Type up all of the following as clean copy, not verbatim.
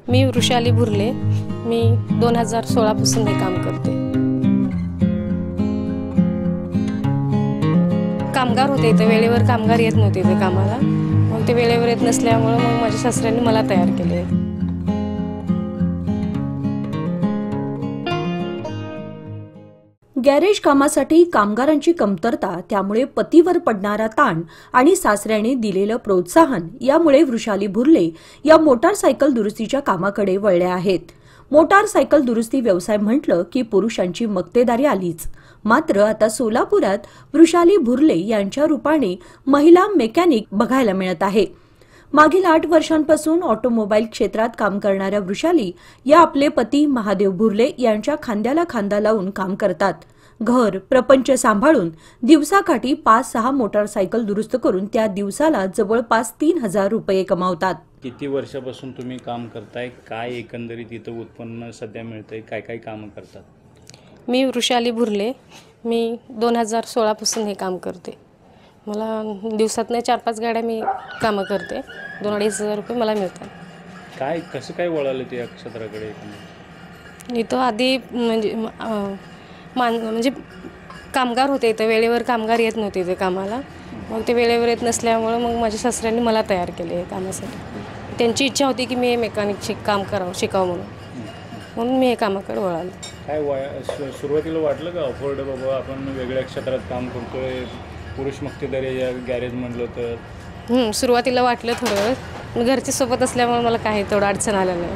मी वृषाली भुरले. मी 2016 पासून हे काम करते. कामगार होते इथे, वेळेवर कामगार येत नव्हते इथे कामाला. मग ते वेळेवर येत नसल्यामुळे मग माझ्या सासऱ्यांनी मला तयार केले. गॅरेज कामासाठी कामगारांची कमतरता, त्यामुळे पतीवर पडणारा ताण आणि सासऱ्याने दिलेलं प्रोत्साहन यामुळे वृषाली भुरले या मोटारसायकल दुरुस्तीच्या कामाकडे वळल्या आहेत. मोटारसायकल दुरुस्ती व्यवसाय म्हटलं की पुरुषांची मक्तेदारी आलीच. मात्र आता सोलापुरात वृषाली भुरले यांच्या रूपाने महिला मेकॅनिक बघायला मिळत आहे. मागील 8 वर्षांपासून ऑटोमोबाईल क्षेत्रात काम करणाऱ्या वृषाली या आपले पती महादेव भुरले यांच्या खांद्याला खांदा लावून काम करतात. घर प्रपंच सांभाळून दिवसाकाठी 5-6 मोटारसायकल दुरुस्त करून त्या दिवसाला जवळपास 3,000 रुपये कमावतात. किती वर्षापासून तुम्ही काम करताय? काय एकंदरीत इथं उत्पन्न सध्या मिळतंय? काय काय कामं करतात? मी वृषाली भुरले. मी 2016 पासून हे काम करते. मला दिवसातनं 4-5 गाड्या मी कामं करते. 2-2.5 रुपये मला मिळतात. काय कसं काय वळालं ते या क्षेत्राकडे? इथं आधी म्हणजे कामगार होते इथं, वेळेवर कामगार येत नव्हते इथे कामाला. मग ते वेळेवर येत नसल्यामुळे मग माझ्या सासऱ्यांनी मला तयार केले कामासाठी. त्यांची इच्छा होती की मी मेकॅनिक काम शिकावं म्हणून मी हे कामाकडे वळालो. काय सुरुवातीला वाटलं का अफोर्ड बाबा आपण वेगळ्या क्षेत्रात काम करतोय, पुरुष मक्तेदारी या गॅरेज म्हणलं तर? सुरुवातीला वाटलं थोडं. घरच्या सोबत असल्यामुळे मला काही तेवढं अडचण आलं नाही.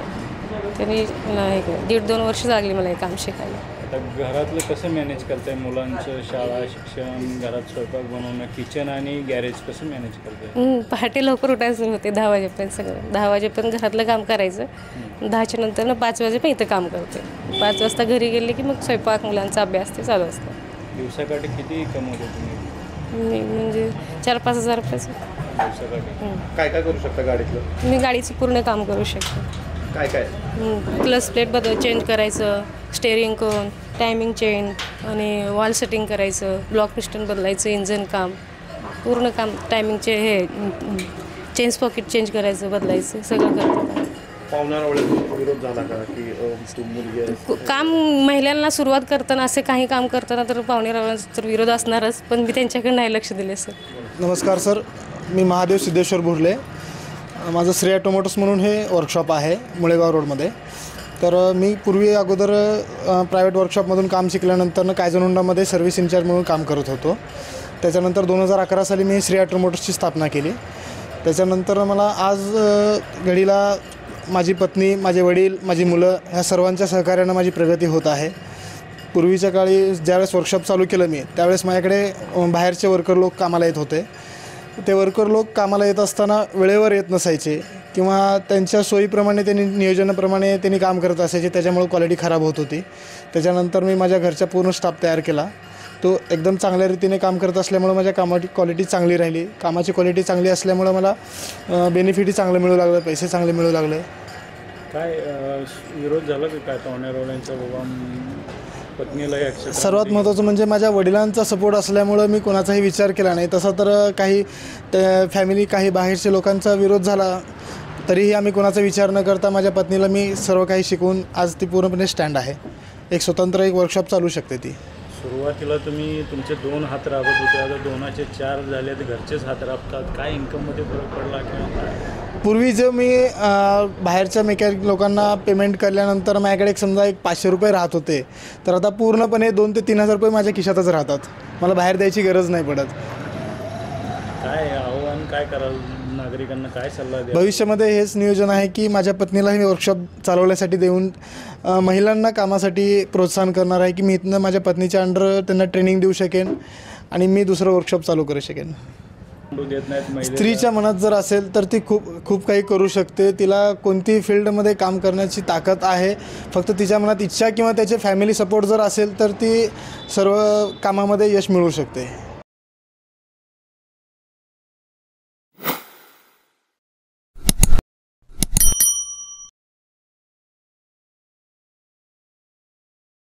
त्यांनी मला हे 1.5-2 वर्ष लागली मला हे काम शिकायला. आता घरातलं कसं मॅनेज करताय? मुलांचं शाळा, शिक्षण, घरात स्वयंपाक बनवणं, किचन आणि गॅरेज कसं मॅनेज करताय? पहाटे लवकर उठायचं सुरू होते. 10 वाजेपर्यंत सगळं. 10 वाजेपर्यंत घरातलं काम करायचं. 10च्या नंतर 5 वाजेपर्यंत इथं काम करते. 5 वाजता घरी गेले की मग स्वयंपाक, मुलांचा अभ्यास ते चालू असतं. दिवसाकाठी किती कमवतो तुम्ही? मी म्हणजे 4-5 हजार रुपये दिवसाकाठी. काय काय करू शकता गाडीतलं? मी गाडीचं पूर्ण काम करू शकते. काय काय? क्लच प्लेट चेंज करायचं, स्टेअरिंग कोन, टायमिंग चेन आणि वॉल सेटिंग करायचं, ब्लॉक पिस्टन बदलायचं, इंजन काम, पूर्ण काम. टायमिंगचे हे चेंज पॉकेट चेंज करायचं, बदलायचं, सगळं करतो. विरोध झाला का की काम महिलांना सुरुवात करताना असे काही काम करताना तर पाहुणेरावांचा तर विरोध असणारच, पण मी त्यांच्याकडे नाही लक्ष दिले. सर नमस्कार सर, मी महादेव सिद्धेश्वर भुरले. माझं श्रेया टोमॅटोस म्हणून हे वर्कशॉप आहे मुळेगाव रोडमध्ये. तर मी अगोदर प्रायव्हेट वर्कशॉपमधून काम शिकल्यानंतर कायजनोंडामध्ये सर्व्हिस इन्चार्ज म्हणून काम करत होतो. त्याच्यानंतर 2011 साली मी श्रेया टोमॅटोसची स्थापना केली. त्याच्यानंतर मला आज घडीला माझी पत्नी, माझे वडील, माझी मुलं ह्या सर्वांच्या सहकार्यानं माझी प्रगती होत आहे. पूर्वीच्या काळी ज्यावेळेस वर्कशॉप चालू केलं मी, त्यावेळेस माझ्याकडे बाहेरचे वर्कर लोक कामाला येत होते. ते वर्कर लोक कामाला येत असताना वेळेवर येत नसायचे किंवा त्यांच्या सोयीप्रमाणे त्यांनी नियोजनाप्रमाणे त्यांनी काम करत असायचे. त्याच्यामुळे क्वालिटी खराब होत होती. त्याच्यानंतर मी माझ्या घरच्या पूर्ण स्टाफ तयार केला. तो एकदम चांगल्या रीतीने काम करत असल्यामुळे माझ्या कामाची क्वालिटी चांगली राहिली. कामाची क्वालिटी चांगली असल्यामुळे मला बेनिफिटही चांगलं मिळू लागलं, पैसे चांगले मिळू लागले. काय विरोध झाला की काय पाहुण्यारावळ्यांचा बाबा पत्नीला? सर्वात महत्त्वाचं म्हणजे माझ्या वडिलांचा सपोर्ट असल्यामुळं मी कोणाचाही विचार केला नाही. तसा तर काही फॅमिली, काही बाहेरच्या लोकांचा विरोध झाला, तरीही आम्ही कोणाचा विचार न करता माझ्या पत्नीला मी सर्व काही शिकवून आज ती पूर्णपणे स्टँड आहे. एक स्वतंत्र वर्कशॉप चालू शकते ती. सुरुवातीला तुम्ही तुमचे 2 हात राबत होते, आता 2चे 4 झाले, तर घरचेच हात राबतात. काय इन्कममध्ये फरक पडला किंवा? पूर्वी जो मी बाहेरच्या मेकॅनिक लोकांना पेमेंट केल्यानंतर माझ्याकडे समजा 500 रुपये राहत होते, तर आता पूर्णपणे 2,000 ते 3,000 रुपये माझ्या खिशातच राहतात. मला बाहेर द्यायची गरज नाही पडत. काय आव्हान काय कराल नागरिकांना, काय सल्ला द्याल? भविष्यामध्ये हेच नियोजन आहे की माझ्या पत्नीला मी वर्कशॉप चालवण्यासाठी देऊन महिलांना कामासाठी प्रोत्साहन करणार आहे की मी इथनं माझ्या पत्नीच्या अंडर त्यांना ट्रेनिंग देऊ शकेन आणि मी दुसरं वर्कशॉप चालू करू शकेन. स्त्रीच्या मनात जर असेल तर ती खूप काही करू शकते. तिला कोणतीही फील्डमध्ये काम करण्याची ताकद आहे. फक्त तिच्या मनात इच्छा किंवा त्याचे फॅमिली सपोर्ट जर असेल तर ती सर्व कामामध्ये यश मिळवू शकते.